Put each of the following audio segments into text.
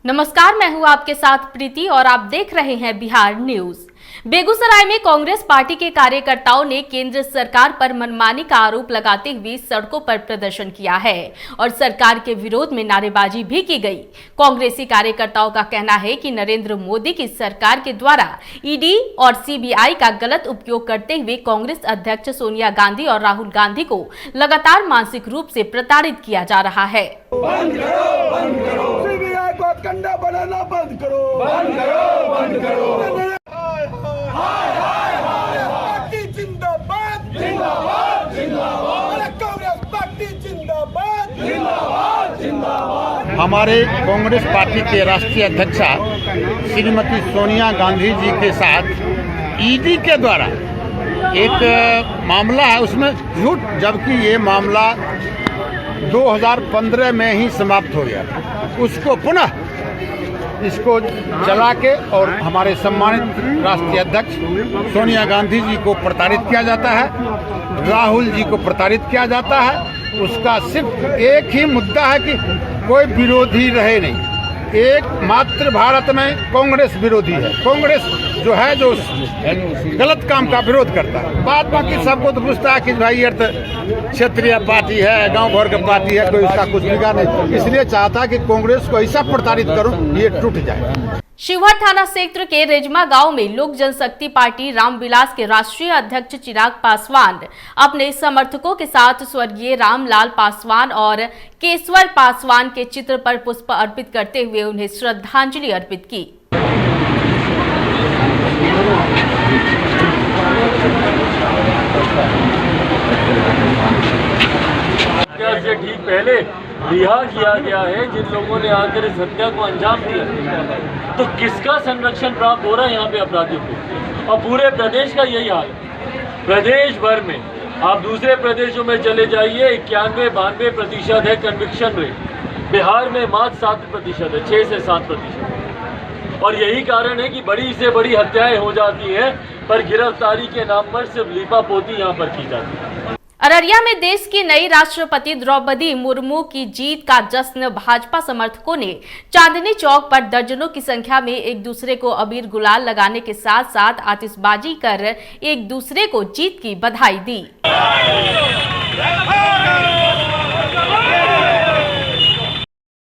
नमस्कार, मैं हूं आपके साथ प्रीति और आप देख रहे हैं बिहार न्यूज। बेगूसराय में कांग्रेस पार्टी के कार्यकर्ताओं ने केंद्र सरकार पर मनमानी का आरोप लगाते हुए सड़कों पर प्रदर्शन किया है और सरकार के विरोध में नारेबाजी भी की गई। कांग्रेसी कार्यकर्ताओं का कहना है कि नरेंद्र मोदी की सरकार के द्वारा ईडी और सीबीआई का गलत उपयोग करते हुए कांग्रेस अध्यक्ष सोनिया गांधी और राहुल गांधी को लगातार मानसिक रूप से प्रताड़ित किया जा रहा है। बंद करो, बंद करो। सीबीआई को कंडा बनाना बंद करो, बंद करो, बंद करो। पार्टी जिंदाबाद, जिंदाबाद, जिंदाबाद। कांग्रेस पार्टी जिंदाबाद, जिंदाबाद, जिंदाबाद। हमारे कांग्रेस पार्टी के राष्ट्रीय अध्यक्षा श्रीमती सोनिया गांधी जी के साथ ईडी के द्वारा एक मामला है, उसमें झूठ, जबकि ये मामला 2015 में ही समाप्त हो गया था। उसको पुनः इसको चला के और हमारे सम्मानित राष्ट्रीय अध्यक्ष सोनिया गांधी जी को प्रताड़ित किया जाता है, राहुल जी को प्रताड़ित किया जाता है। उसका सिर्फ एक ही मुद्दा है कि कोई विरोधी रहे नहीं। एक मात्र भारत में कांग्रेस विरोधी है। कांग्रेस जो है जो गलत काम का विरोध करता है। बाकी सबको तो पूछता है कि भाई ये तो क्षेत्रीय पार्टी है, गांव भर की पार्टी है, कोई उसका कुछ बिगाड़ नहीं। इसलिए चाहता है कि कांग्रेस को ऐसा प्रताड़ित करूं ये टूट जाए। शिवहर थाना क्षेत्र के रेजमा गांव में लोक जनशक्ति पार्टी रामविलास के राष्ट्रीय अध्यक्ष चिराग पासवान अपने समर्थकों के साथ स्वर्गीय रामलाल पासवान और केशवर पासवान के चित्र पर पुष्प अर्पित करते हुए उन्हें श्रद्धांजलि अर्पित की। से ठीक पहले रिहा किया गया है जिन लोगों ने आकर इस हत्या को अंजाम दिया, तो किसका संरक्षण प्राप्त हो रहा है यहाँ पे अपराधियों को? और पूरे प्रदेश का यही हाल है। प्रदेश भर में आप दूसरे प्रदेशों में चले जाइए, 91-92% है कन्विक्शन रेट। बिहार में मात्र 7% है, 6 से 7%। और यही कारण है कि बड़ी से बड़ी हत्याएं हो जाती हैं, पर गिरफ्तारी के नाम पर सिर्फ लीपापोती यहाँ पर की जाती है। अररिया में देश की नई राष्ट्रपति द्रौपदी मुर्मू की जीत का जश्न भाजपा समर्थकों ने चांदनी चौक पर दर्जनों की संख्या में एक दूसरे को अबीर गुलाल लगाने के साथ साथ आतिशबाजी कर एक दूसरे को जीत की बधाई दी।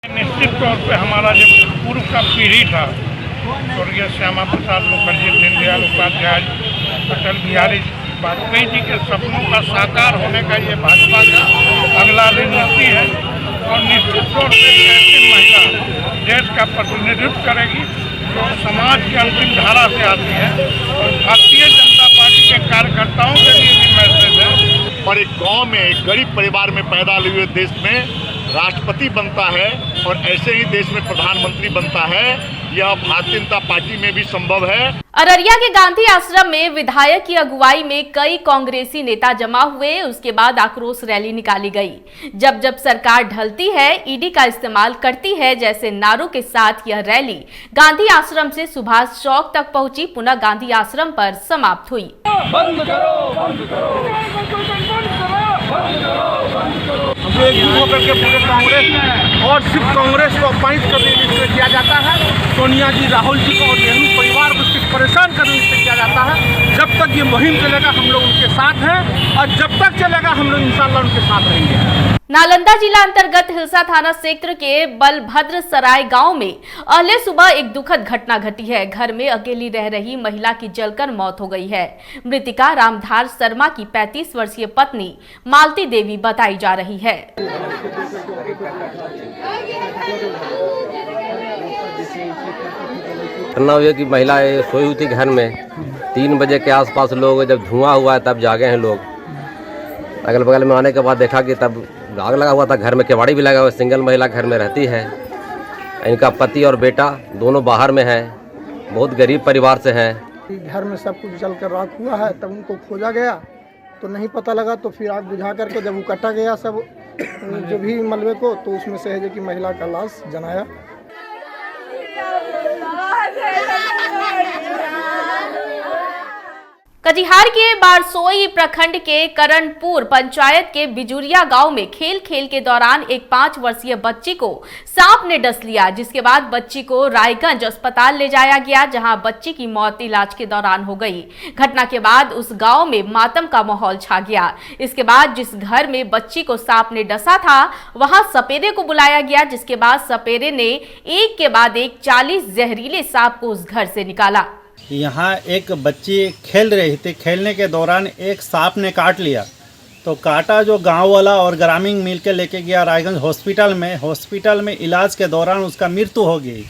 निश्चित तौर पे हमारा जो पूर्व का पीढ़ी था, स्वर्गीय श्यामा प्रसाद मुखर्जी, दीनदयाल उपाध्याय, अटल बिहारी वाजपेयी जी के सपनों का साकार होने का ये भाजपा का अगला रणनीति है। और निश्चित तौर से ऐसी महिला देश का प्रतिनिधित्व करेगी जो समाज की अंतिम धारा से आती है। और भारतीय जनता पार्टी के कार्यकर्ताओं के लिए भी मैसेज है। और एक गांव में एक गरीब परिवार में पैदा हुए देश में राष्ट्रपति बनता है और ऐसे ही देश में प्रधानमंत्री बनता है, यह भारतीय जनता पार्टी में भी संभव है। अररिया के गांधी आश्रम में विधायक की अगुवाई में कई कांग्रेसी नेता जमा हुए। उसके बाद आक्रोश रैली निकाली गई। जब जब सरकार ढलती है, ईडी का इस्तेमाल करती है जैसे नारों के साथ यह रैली गांधी आश्रम से सुभाष चौक तक पहुंची, पुनः गांधी आश्रम पर समाप्त हुई। बंद करो, बंद करो, बंद करो, बंद करो। हम लोग एक होकर के पूरे कांग्रेस और सिर्फ कांग्रेस को अपमानित करने के लिए किया जाता है। सोनिया जी, राहुल जी को और नेहरू परिवार को सिर्फ परेशान करने से किया जाता है। जब तक ये मुहिम चलेगा हम लोग उनके साथ हैं और जब तक चलेगा हम लोग इंशाल्लाह उनके साथ रहेंगे। नालंदा जिला अंतर्गत हिलसा थाना क्षेत्र के बलभद्र सराय गांव में अहले सुबह एक दुखद घटना घटी है। घर में अकेली रह रही महिला की जलकर मौत हो गई है। मृतिका रामधार शर्मा की 35 वर्षीय पत्नी मालती देवी बताई जा रही है। घटना हुई कि महिला सोई हुई थी घर में। 3 बजे के आसपास लोग जब धुआं हुआ है तब जागे हैं लोग। अगल बगल में आने के बाद देखा कि तब आग लगा हुआ था। घर में केवाड़ी भी लगा हुआ। सिंगल महिला घर में रहती है। इनका पति और बेटा दोनों बाहर में है। बहुत गरीब परिवार से हैं। घर में सब कुछ जल कर राख हुआ है। तब उनको खोजा गया तो नहीं पता लगा, तो फिर आग बुझा करके जब वो कटा गया सब जो भी मलबे को, तो उसमें से है जो कि महिला का लाश जनाया। कटिहार के बारसोई प्रखंड के करणपुर पंचायत के बिजुरिया गांव में खेल के दौरान एक 5 वर्षीय बच्ची को सांप ने डस लिया, जिसके बाद बच्ची को रायगंज अस्पताल ले जाया गया, जहां बच्ची की मौत इलाज के दौरान हो गई। घटना के बाद उस गांव में मातम का माहौल छा गया। इसके बाद जिस घर में बच्ची को सांप ने डसा था वहां सपेरे को बुलाया गया, जिसके बाद सपेरे ने एक के बाद एक 40 जहरीले सांप को उस घर से निकाला। यहाँ एक बच्ची खेल रही थी, खेलने के दौरान एक सांप ने काट लिया। तो काटा जो गांव वाला और ग्रामीण मिल के लेके गया रायगंज हॉस्पिटल में इलाज के दौरान उसका मृत्यु हो गई।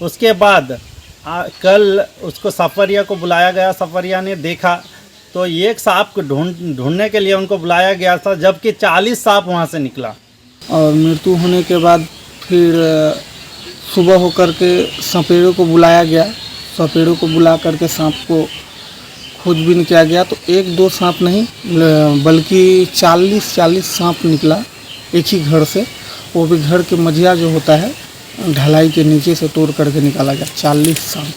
उसके बाद कल उसको सफरिया को बुलाया गया। सफरिया ने देखा तो एक सांप को ढूंढने के लिए उनको बुलाया गया था, जबकि 40 सांप वहाँ से निकला। और मृत्यु होने के बाद फिर सुबह होकर के सपेरे को बुलाया गया। सपेरे को बुला करके सांप को खोजबीन किया गया तो 1-2 सांप नहीं बल्कि 40 सांप निकला एक ही घर से। वो भी घर के मझिया जो होता है ढलाई के नीचे से तोड़ करके निकाला गया 40 सांप।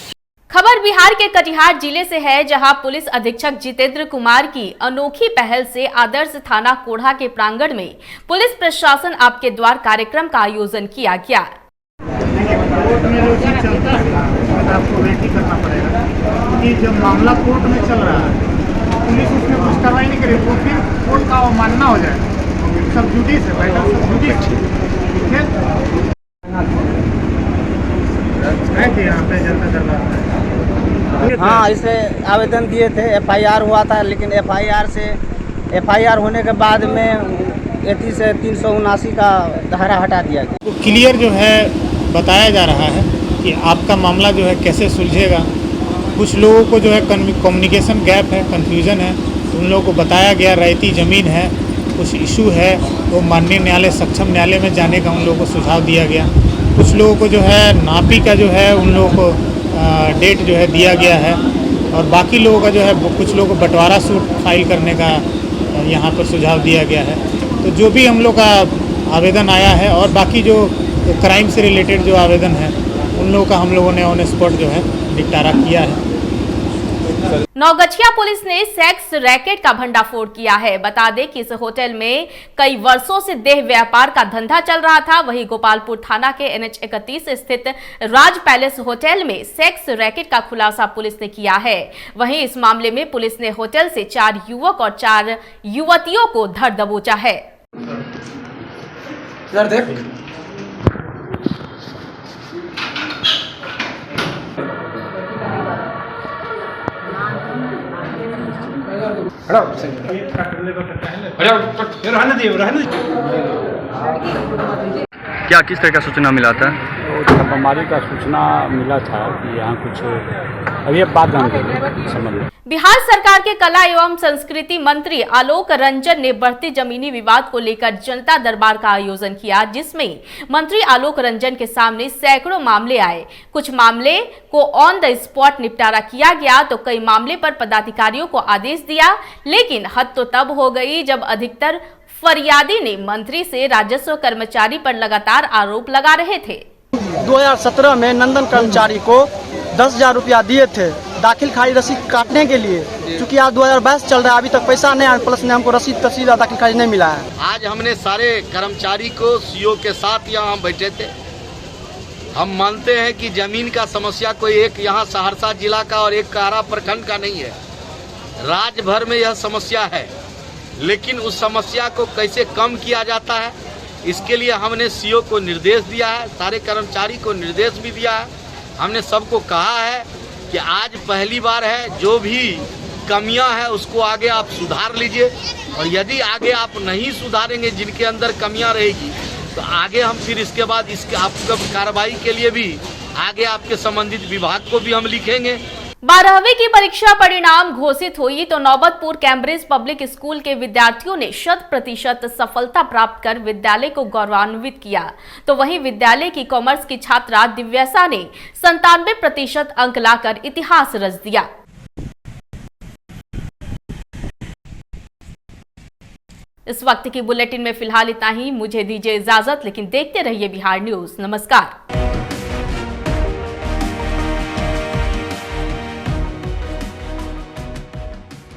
खबर बिहार के कटिहार जिले से है, जहां पुलिस अधीक्षक जितेंद्र कुमार की अनोखी पहल से आदर्श थाना कोढ़ा के प्रांगण में पुलिस प्रशासन आपके द्वार कार्यक्रम का आयोजन किया गया। कोर्ट में जो चीज चलता है आपको वेट ही करना पड़ेगा, क्योंकि जब मामला कोर्ट में चल रहा है पुलिस उसमें कुछ कार्रवाई नहीं करेगी तो फिर कोर्ट का अवमानना हो जाएगा। सब जुडिस है भाई, सब जुडिस है कि यहाँ पे जनता दरबार। हाँ, इसे आवेदन दिए थे, FIR हुआ था, लेकिन FIR होने के बाद में 31 से 379 का धारा हटा दिया गया। तो क्लियर जो है बताया जा रहा है कि आपका मामला जो है कैसे सुलझेगा। कुछ लोगों को जो है कम्युनिकेशन गैप है, कन्फ्यूज़न है, उन लोगों को बताया गया रैयती ज़मीन है, कुछ इशू है, वो माननीय न्यायालय सक्षम न्यायालय में जाने का उन लोगों को सुझाव दिया गया। कुछ लोगों को जो है नापी का जो है उन लोगों को डेट जो है दिया गया है, और बाकी लोगों का जो है कुछ लोगों को बंटवारा सूट फाइल करने का यहाँ पर सुझाव दिया गया है। तो जो भी हम लोग का आवेदन आया है और बाकी जो क्राइम से रिलेटेड जो आवेदन है उन लोगों का हम लोगों ने ऑन स्पॉट जो है निपटारा किया है। नौगछिया पुलिस ने सेक्स रैकेट का भंडाफोड़ किया है। बता दें कि इस होटल में कई वर्षों से देह व्यापार का धंधा चल रहा था। वहीं गोपालपुर थाना के NH 31 स्थित राज पैलेस होटल में सेक्स रैकेट का खुलासा पुलिस ने किया है। वहीं इस मामले में पुलिस ने होटल से 4 युवक और 4 युवतियों को धर दबोचा है। क्या किस तरह का सूचना मिला था? छापामारी का सूचना मिला था कि यहाँ कुछ अभी बात जानते समझ लो। बिहार सरकार के कला एवं संस्कृति मंत्री आलोक रंजन ने बढ़ते जमीनी विवाद को लेकर जनता दरबार का आयोजन किया, जिसमें मंत्री आलोक रंजन के सामने सैकड़ों मामले आए। कुछ मामले को ऑन द स्पॉट निपटारा किया गया तो कई मामले पर पदाधिकारियों को आदेश दिया, लेकिन हद तो तब हो गई जब अधिकतर फरियादी ने मंत्री से राजस्व कर्मचारी पर लगातार आरोप लगा रहे थे। 2017 में नंदन कर्मचारी को 10,000 रुपया दिए थे दाखिल खारिज रसीद काटने के लिए। चूँकि आज 2022 चल रहा है, अभी तक पैसा नहीं आया, प्लस ने हमको रसीद तस्वीर दाखिल खारिज नहीं मिला है। आज हमने सारे कर्मचारी को CO के साथ यहाँ हम बैठे थे। हम मानते हैं कि जमीन का समस्या कोई एक यहाँ सहरसा जिला का और एक कारा प्रखंड का नहीं है, राज्य भर में यह समस्या है। लेकिन उस समस्या को कैसे कम किया जाता है, इसके लिए हमने CO को निर्देश दिया है, सारे कर्मचारी को निर्देश भी दिया है। हमने सबको कहा है कि आज पहली बार है, जो भी कमियां हैं उसको आगे आप सुधार लीजिए, और यदि आगे आप नहीं सुधारेंगे जिनके अंदर कमियां रहेगी तो आगे हम फिर इसके बाद इसके आपको कार्रवाई के लिए भी आगे आपके संबंधित विभाग को भी हम लिखेंगे। 12वीं की परीक्षा परिणाम घोषित हुई तो नौबतपुर कैम्ब्रिज पब्लिक स्कूल के विद्यार्थियों ने 100% सफलता प्राप्त कर विद्यालय को गौरवान्वित किया। तो वहीं विद्यालय की कॉमर्स की छात्रा दिव्यासा ने 97% अंक लाकर इतिहास रच दिया। इस वक्त की बुलेटिन में फिलहाल इतना ही। मुझे दीजिए इजाजत, लेकिन देखते रहिए बिहार न्यूज। नमस्कार।